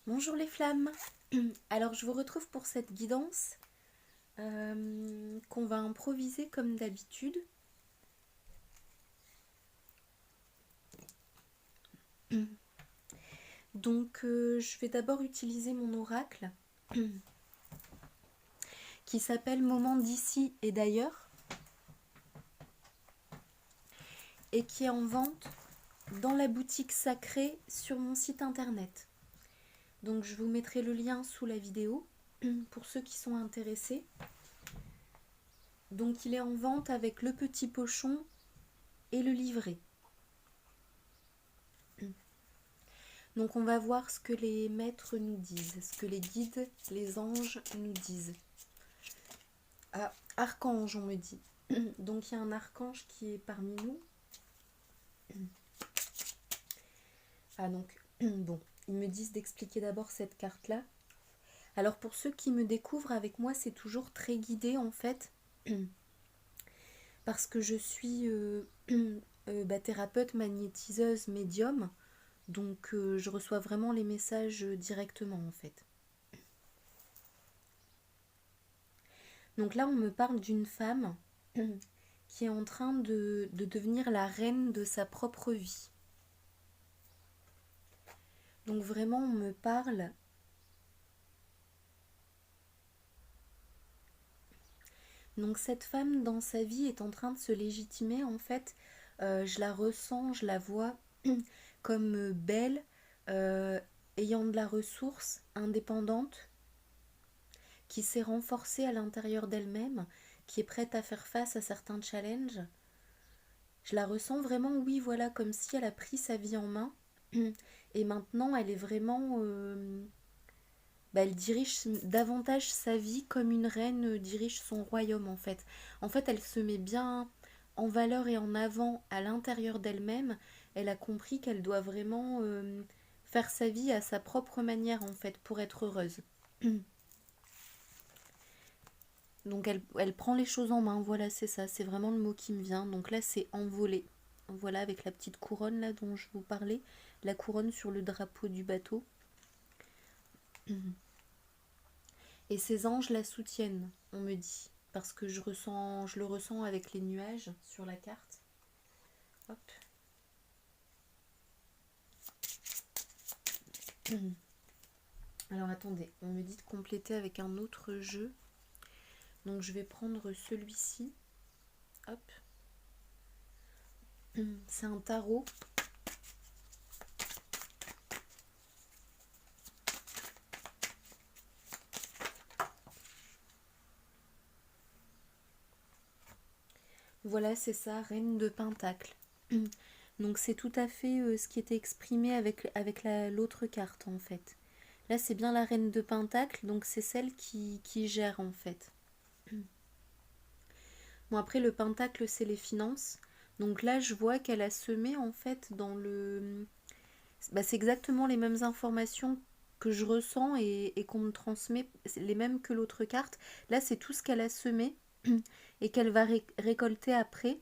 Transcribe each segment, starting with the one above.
Bonjour les flammes. Alors je vous retrouve pour cette guidance qu'on va improviser comme d'habitude. Donc je vais d'abord utiliser mon oracle qui s'appelle Moment d'ici et d'ailleurs et qui est en vente dans la boutique sacrée sur mon site internet. Donc je vous mettrai le lien sous la vidéo pour ceux qui sont intéressés. Donc il est en vente avec le petit pochon et le livret. Donc on va voir ce que les maîtres nous disent, ce que les guides, les anges nous disent. Ah, archange on me dit. Donc il y a un archange qui est parmi nous. Ah donc, bon, ils me disent d'expliquer d'abord cette carte-là. Alors pour ceux qui me découvrent avec moi, c'est toujours très guidé en fait. Parce que je suis thérapeute, magnétiseuse, médium. Donc je reçois vraiment les messages directement en fait. Donc là, on me parle d'une femme qui est en train de devenir la reine de sa propre vie. Donc vraiment, on me parle. Donc cette femme, dans sa vie, est en train de se légitimer. En fait, je la ressens, je la vois comme belle, euh, ayant de la ressource, indépendante, qui s'est renforcée à l'intérieur d'elle-même, qui est prête à faire face à certains challenges. Je la ressens vraiment, oui, voilà, comme si elle a pris sa vie en main. Et maintenant, elle est vraiment... elle dirige davantage sa vie comme une reine dirige son royaume, en fait. En fait, elle se met bien en valeur et en avant à l'intérieur d'elle-même. Elle a compris qu'elle doit vraiment faire sa vie à sa propre manière, en fait, pour être heureuse. Donc elle prend les choses en main, voilà, c'est ça, c'est vraiment le mot qui me vient. Donc là, c'est envolée. Voilà, avec la petite couronne là dont je vous parlais, la couronne sur le drapeau du bateau. Et ces anges la soutiennent, on me dit, parce que je le ressens avec les nuages sur la carte. Hop. Alors attendez, on me dit de compléter avec un autre jeu. Donc je vais prendre celui-ci. Hop. C'est un tarot. Voilà, c'est ça, reine de Pentacle. Donc c'est tout à fait ce qui était exprimé avec l'autre carte en fait. Là c'est bien la reine de Pentacle, donc c'est celle qui gère en fait. Bon après le Pentacle c'est les finances. Donc là je vois qu'elle a semé en fait dans le... c'est exactement les mêmes informations que je ressens et qu'on me transmet, les mêmes que l'autre carte. Là c'est tout ce qu'elle a semé et qu'elle va récolter après.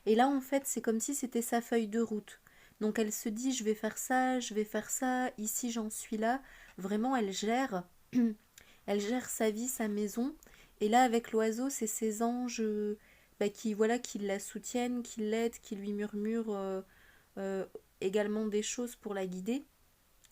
Et là, en fait, c'est comme si c'était sa feuille de route. Donc elle se dit, je vais faire ça, ici j'en suis là. Vraiment, elle gère, elle gère sa vie, sa maison. Et là, avec l'oiseau, c'est ses anges qui, voilà, qui la soutiennent, qui l'aident, qui lui murmurent euh, également des choses pour la guider.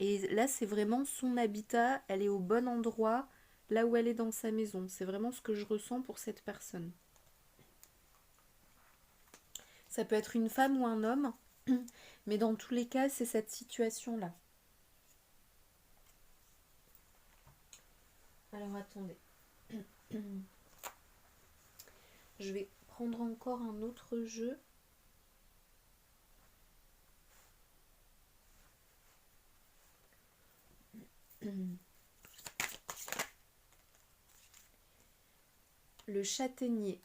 Et là, c'est vraiment son habitat, elle est au bon endroit, là où elle est dans sa maison. C'est vraiment ce que je ressens pour cette personne. Ça peut être une femme ou un homme, mais dans tous les cas, c'est cette situation-là. Alors attendez. Je vais prendre encore un autre jeu. Le châtaignier.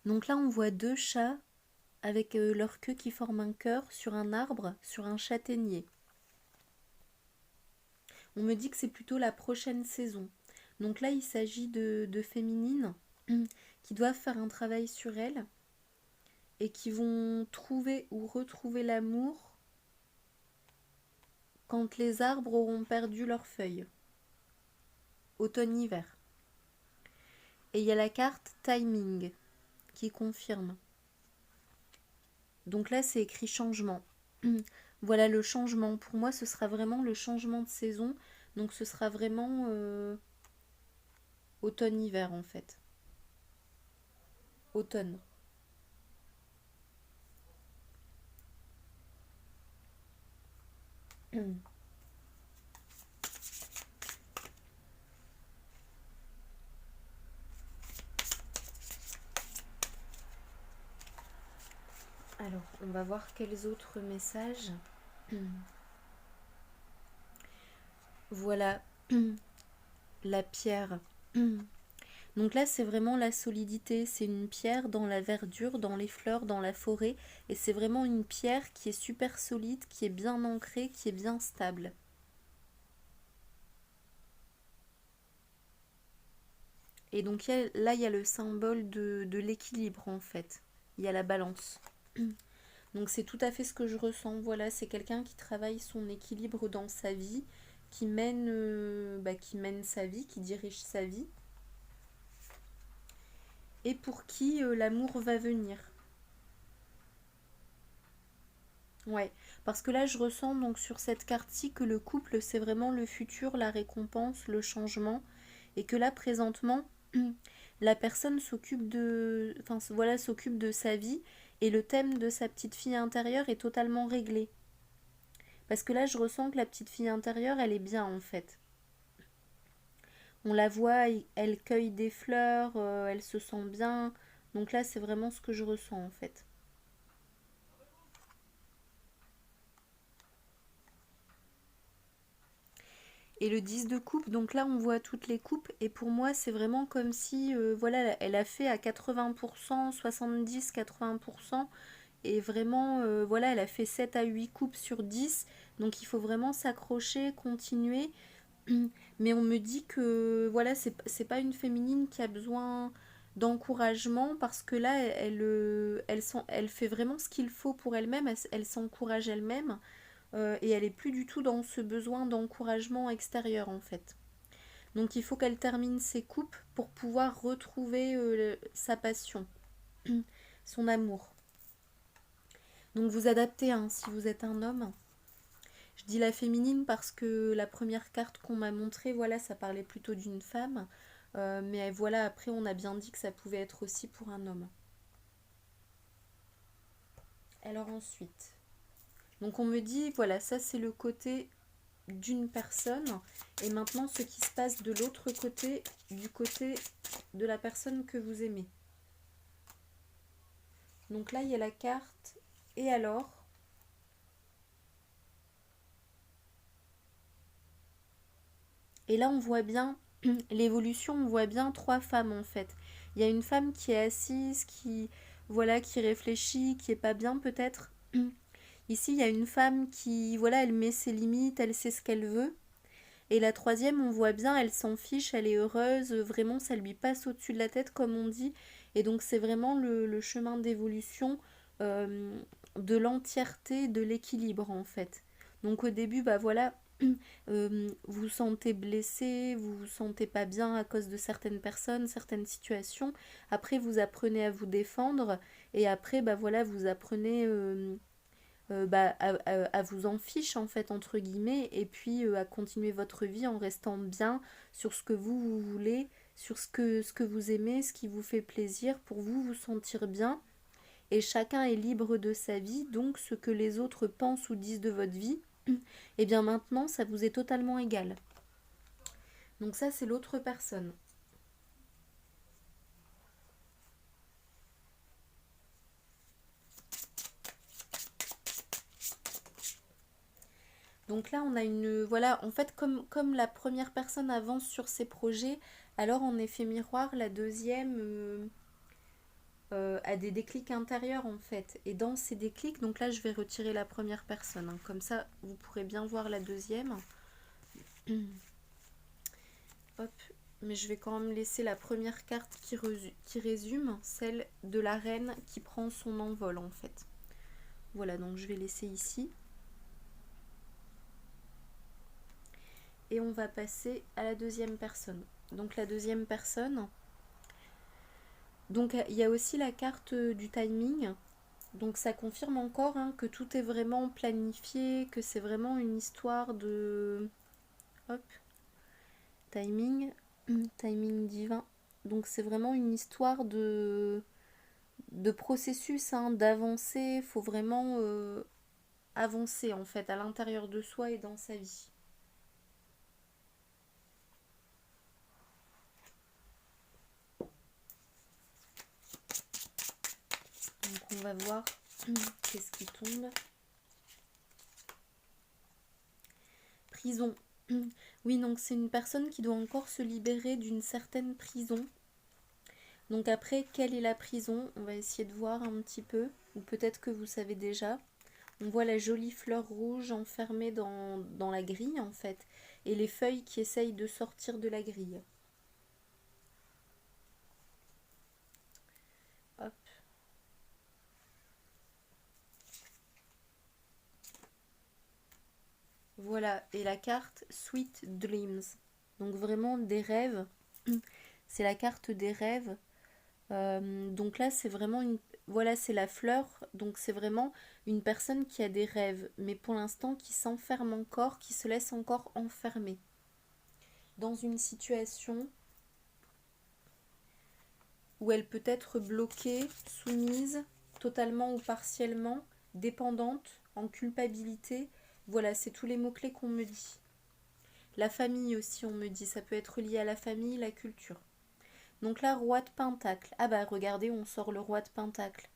Donc là, on voit deux chats avec leur queue qui forme un cœur sur un arbre, sur un châtaignier. On me dit que c'est plutôt la prochaine saison. Donc là, il s'agit de féminines qui doivent faire un travail sur elles et qui vont trouver ou retrouver l'amour quand les arbres auront perdu leurs feuilles, automne-hiver. Et il y a la carte timing qui confirme. Donc là, c'est écrit changement. Voilà le changement. Pour moi, ce sera vraiment le changement de saison. Donc ce sera vraiment automne-hiver en fait. Automne. Alors, on va voir quels autres messages. Voilà, la pierre. Donc là, c'est vraiment la solidité. C'est une pierre dans la verdure, dans les fleurs, dans la forêt. Et c'est vraiment une pierre qui est super solide, qui est bien ancrée, qui est bien stable. Et donc là, il y a le symbole de l'équilibre en fait. Il y a la balance. Donc c'est tout à fait ce que je ressens. Voilà, c'est quelqu'un qui travaille son équilibre dans sa vie, qui mène sa vie, qui dirige sa vie, et pour qui l'amour va venir. Ouais, parce que là je ressens donc sur cette carte-ci que le couple c'est vraiment le futur, la récompense, le changement, et que là présentement la personne s'occupe voilà, s'occupe de sa vie et le thème de sa petite fille intérieure est totalement réglé. Parce que là je ressens que la petite fille intérieure elle est bien en fait. On la voit, elle cueille des fleurs, elle se sent bien. Donc là c'est vraiment ce que je ressens en fait. Et le 10 de coupe, donc là on voit toutes les coupes et pour moi c'est vraiment comme si voilà, elle a fait à 80%, 70, 80% et vraiment voilà, elle a fait 7 à 8 coupes sur 10. Donc il faut vraiment s'accrocher, continuer. Mais on me dit que voilà, c'est pas une féminine qui a besoin d'encouragement parce que là elle fait vraiment ce qu'il faut pour elle-même, elle s'encourage elle-même et elle est plus du tout dans ce besoin d'encouragement extérieur en fait. Donc il faut qu'elle termine ses coupes pour pouvoir retrouver sa passion, son amour. Donc vous adaptez hein, si vous êtes un homme. Je dis la féminine parce que la première carte qu'on m'a montrée, voilà, ça parlait plutôt d'une femme. Mais voilà, après on a bien dit que ça pouvait être aussi pour un homme. Alors ensuite, donc on me dit, voilà, ça c'est le côté d'une personne et maintenant ce qui se passe de l'autre côté, du côté de la personne que vous aimez. Donc là il y a la carte et alors et là on voit bien l'évolution, on voit bien trois femmes en fait. Il y a une femme qui est assise, qui voilà, qui réfléchit, qui est pas bien peut-être. Ici il y a une femme qui voilà, elle met ses limites, elle sait ce qu'elle veut. Et la troisième, on voit bien, elle s'en fiche, elle est heureuse, vraiment ça lui passe au-dessus de la tête comme on dit. Et donc c'est vraiment le chemin d'évolution euh, de l'entièreté, de l'équilibre en fait. Donc au début, bah voilà, vous vous sentez blessé, vous vous sentez pas bien à cause de certaines personnes, certaines situations. Après, vous apprenez à vous défendre et après, bah voilà, vous apprenez à vous en fiche en fait entre guillemets et puis à continuer votre vie en restant bien sur ce que vous voulez, sur ce que vous aimez, ce qui vous fait plaisir pour vous vous sentir bien et chacun est libre de sa vie donc ce que les autres pensent ou disent de votre vie et bien maintenant ça vous est totalement égal. Donc ça c'est l'autre personne. Donc là, on a une... Voilà, en fait, comme la première personne avance sur ses projets, alors en effet miroir, la deuxième a des déclics intérieurs, en fait. Et dans ces déclics, donc là, je vais retirer la première personne, hein. Comme ça, vous pourrez bien voir la deuxième. Hop. mais je vais quand même laisser la première carte qui résume, celle de la reine qui prend son envol en fait. Voilà, donc je vais laisser ici. Et on va passer à la deuxième personne. Donc la deuxième personne, donc il y a aussi la carte du timing. Donc ça confirme encore hein, que tout est vraiment planifié, que c'est vraiment une histoire de... Hop, timing, timing divin. Donc c'est vraiment une histoire de processus, hein, d'avancer. Il faut vraiment avancer en fait à l'intérieur de soi et dans sa vie. Donc on va voir qu'est-ce qui tombe. Prison. Oui, donc c'est une personne qui doit encore se libérer d'une certaine prison. Donc après, quelle est la prison? On va essayer de voir un petit peu, ou peut-être que vous savez déjà. On voit la jolie fleur rouge enfermée dans la grille en fait, et les feuilles qui essayent de sortir de la grille. Hop. Voilà, et la carte Sweet Dreams. Donc vraiment des rêves. C'est la carte des rêves. Donc là, c'est vraiment une... Voilà, c'est la fleur. Donc c'est vraiment une personne qui a des rêves, mais pour l'instant qui s'enferme encore, qui se laisse encore enfermer dans une situation où elle peut être bloquée, soumise, totalement ou partiellement, dépendante, en culpabilité. Voilà, c'est tous les mots-clés qu'on me dit. La famille aussi, on me dit, ça peut être lié à la famille, la culture. Donc là, roi de pentacle. Ah bah regardez, on sort le roi de pentacle.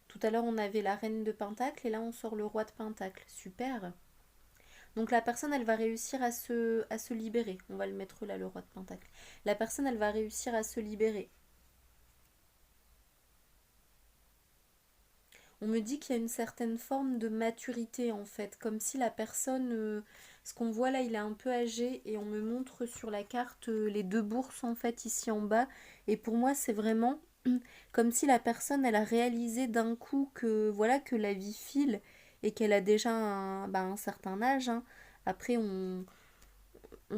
Tout à l'heure, on avait la reine de pentacle et là, on sort le roi de pentacle. Super. Donc la personne, elle va réussir à se libérer. On va le mettre là, le roi de pentacle. La personne, elle va réussir à se libérer. On me dit qu'il y a une certaine forme de maturité en fait, comme si la personne, ce qu'on voit là, il est un peu âgé et on me montre sur la carte les deux bourses en fait ici en bas. Et pour moi, c'est vraiment comme si la personne, elle a réalisé d'un coup que voilà que la vie file et qu'elle a déjà un certain âge, hein. Après, on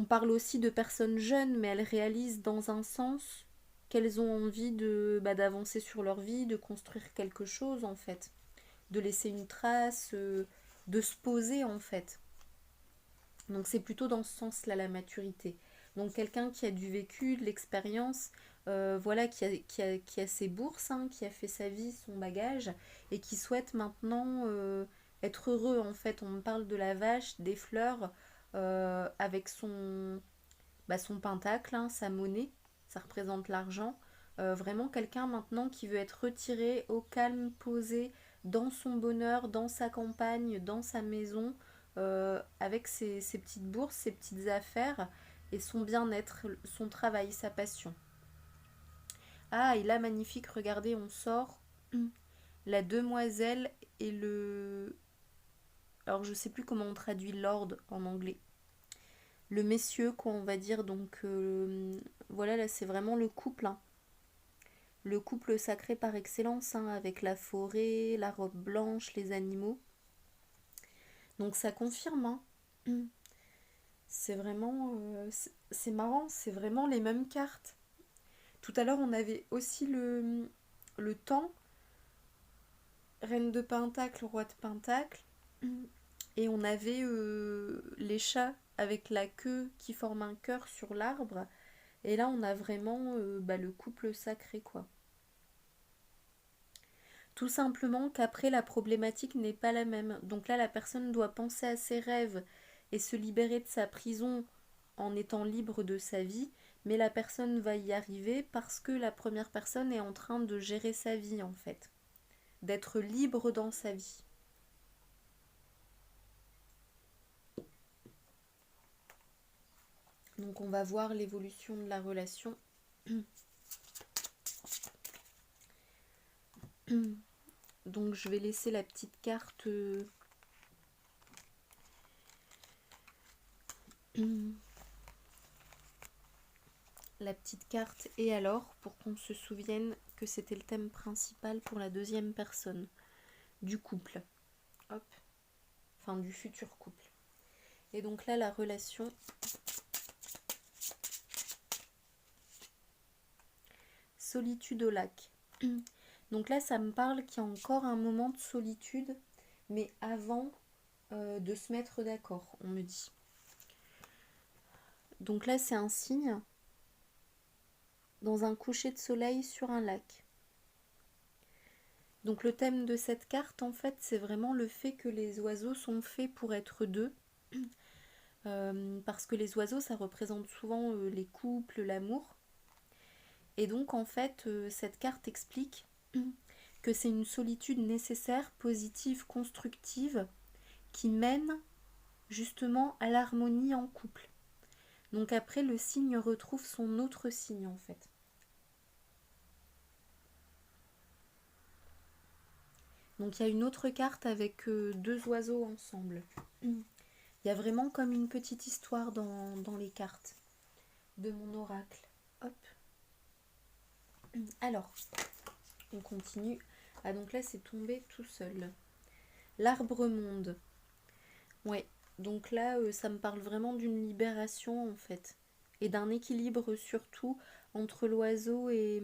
parle aussi de personnes jeunes, mais elles réalisent dans un sens qu'elles ont envie d'avancer sur leur vie, de construire quelque chose en fait, de laisser une trace, de se poser en fait. Donc c'est plutôt dans ce sens-là la maturité. Donc quelqu'un qui a du vécu, de l'expérience, voilà, qui a ses bourses, hein, qui a fait sa vie, son bagage, et qui souhaite maintenant être heureux en fait. On me parle de la vache, des fleurs, avec son pentacle, hein, sa monnaie, ça représente l'argent. Vraiment quelqu'un maintenant qui veut être retiré au calme, posé, dans son bonheur, dans sa campagne, dans sa maison, avec ses petites bourses, ses petites affaires et son bien-être, son travail, sa passion. Ah, et là, magnifique, regardez, on sort la demoiselle et le... Alors, je sais plus comment on traduit lord en anglais. Le messieurs, quoi, on va dire. Donc, voilà, là, c'est vraiment le couple, hein. Le couple sacré par excellence, hein, avec la forêt, la robe blanche, les animaux. Donc, ça confirme, hein. C'est vraiment... c'est marrant, c'est vraiment les mêmes cartes. Tout à l'heure, on avait aussi le temps, reine de pentacle, roi de pentacle. Et on avait les chats avec la queue qui forme un cœur sur l'arbre. Et là, on a vraiment le couple sacré, quoi. Tout simplement qu'après, la problématique n'est pas la même. Donc là, la personne doit penser à ses rêves et se libérer de sa prison en étant libre de sa vie. Mais la personne va y arriver parce que la première personne est en train de gérer sa vie, en fait. D'être libre dans sa vie. Donc on va voir l'évolution de la relation. Donc je vais laisser la petite carte la petite carte et alors pour qu'on se souvienne que c'était le thème principal pour la deuxième personne du couple. Hop. Enfin du futur couple. Et donc là la relation. Solitude au lac. Donc là ça me parle qu'il y a encore un moment de solitude, mais avant de se mettre d'accord, on me dit. Donc là c'est un signe dans un coucher de soleil sur un lac. Donc le thème de cette carte, en fait, c'est vraiment le fait que les oiseaux sont faits pour être deux. Parce que les oiseaux, ça représente souvent les couples, l'amour. Et donc, en fait, cette carte explique que c'est une solitude nécessaire, positive, constructive, qui mène justement à l'harmonie en couple. Donc après, le signe retrouve son autre signe, en fait. Donc il y a une autre carte avec deux oiseaux ensemble. Il y a vraiment comme une petite histoire dans les cartes de mon oracle. Hop. Alors, on continue. Ah donc là c'est tombé tout seul. L'arbre monde. Ouais, donc là ça me parle vraiment d'une libération en fait. Et d'un équilibre surtout entre l'oiseau et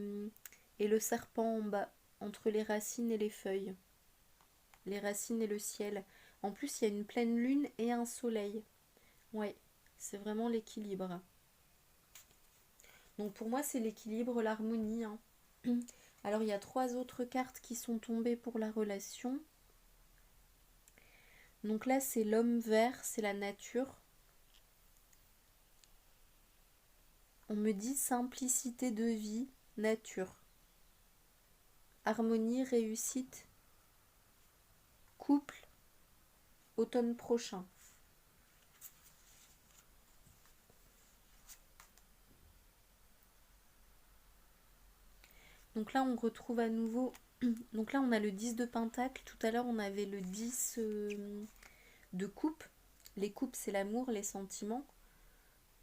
le serpent en bas. Entre les racines et les feuilles. Les racines et le ciel. En plus il y a une pleine lune et un soleil. Ouais, c'est vraiment l'équilibre. Donc pour moi c'est l'équilibre, l'harmonie. Hein. Alors il y a trois autres cartes qui sont tombées pour la relation. Donc là c'est l'homme vert, c'est la nature. On me dit simplicité de vie, nature. Harmonie, réussite, couple, automne prochain. Donc là on retrouve à nouveau. Donc là on a le 10 de pentacle. Tout à l'heure on avait le 10 de coupe. Les coupes c'est l'amour, les sentiments.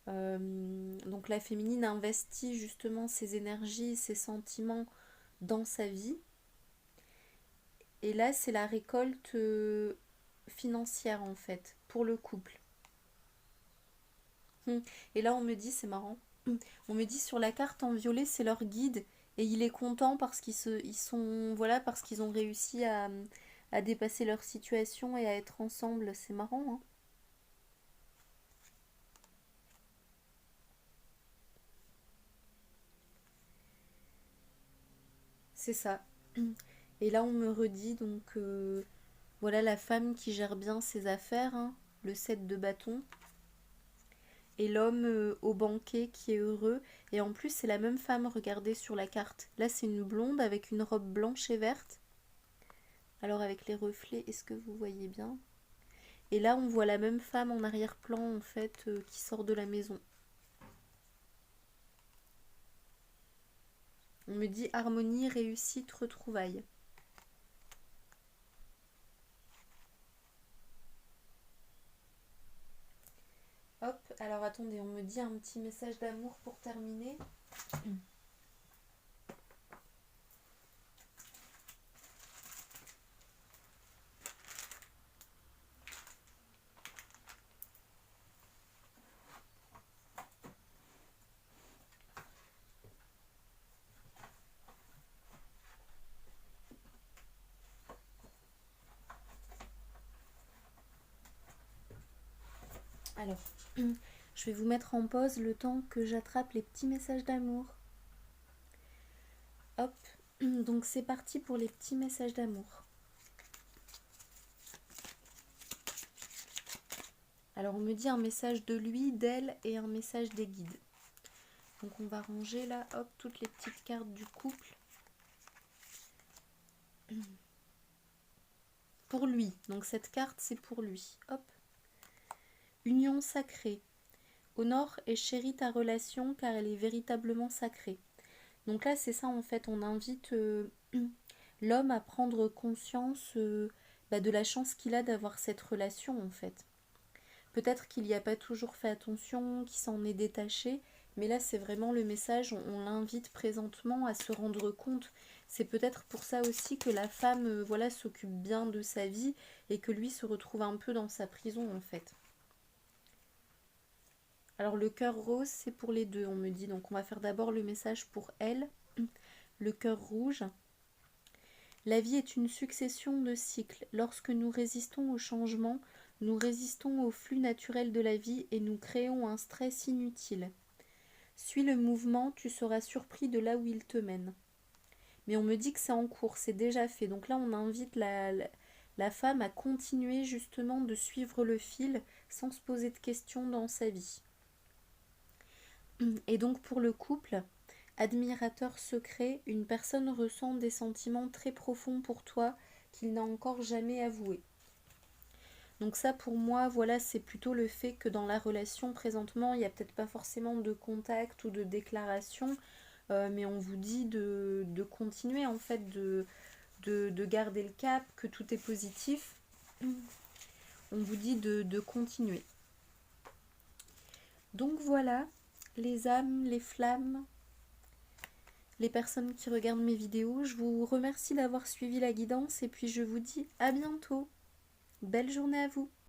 Donc la féminine investit justement ses énergies, ses sentiments dans sa vie. Et là, c'est la récolte financière en fait, pour le couple. Et là, on me dit, c'est marrant, on me dit sur la carte en violet, c'est leur guide. Et il est content parce ils sont, voilà, parce qu'ils ont réussi à dépasser leur situation et à être ensemble. C'est marrant, hein. C'est ça. Et là, on me redit donc voilà la femme qui gère bien ses affaires, hein, le 7 de bâton, et l'homme au banquet qui est heureux. Et en plus, c'est la même femme, regardez sur la carte. Là, c'est une blonde avec une robe blanche et verte. Alors, avec les reflets, est-ce que vous voyez bien? Et là, on voit la même femme en arrière-plan, en fait, qui sort de la maison. On me dit harmonie, réussite, retrouvailles. Hop, alors attendez, on me dit un petit message d'amour pour terminer. Alors, je vais vous mettre en pause le temps que j'attrape les petits messages d'amour. Hop, donc c'est parti pour les petits messages d'amour. Alors on me dit un message de lui, d'elle et un message des guides. Donc on va ranger là, hop, toutes les petites cartes du couple. Pour lui, donc cette carte c'est pour lui. Hop. Union sacrée. Honore et chéris ta relation car elle est véritablement sacrée. Donc là c'est ça en fait, on invite l'homme à prendre conscience de la chance qu'il a d'avoir cette relation en fait. Peut-être qu'il n'y a pas toujours fait attention, qu'il s'en est détaché, Mais là, c'est vraiment le message, on l'invite présentement à se rendre compte. C'est peut-être pour ça aussi que la femme, voilà, s'occupe bien de sa vie et que lui se retrouve un peu dans sa prison en fait. Alors le cœur rose, c'est pour les deux, on me dit. Donc on va faire d'abord le message pour elle. Le cœur rouge. La vie est une succession de cycles. Lorsque nous résistons au changement, nous résistons au flux naturel de la vie et nous créons un stress inutile. Suis le mouvement, tu seras surpris de là où il te mène. Mais on me dit que c'est en cours, c'est déjà fait. Donc là, on invite la femme à continuer justement de suivre le fil sans se poser de questions dans sa vie. Et donc pour le couple, admirateur secret, une personne ressent des sentiments très profonds pour toi qu'il n'a encore jamais avoués. Donc ça pour moi, voilà, c'est plutôt le fait que dans la relation présentement, il n'y a peut-être pas forcément de contact ou de déclaration, mais on vous dit de continuer en fait, de garder le cap, que tout est positif. On vous dit de continuer. Donc voilà, les âmes, les flammes, les personnes qui regardent mes vidéos, je vous remercie d'avoir suivi la guidance et puis je vous dis à bientôt. Belle journée à vous.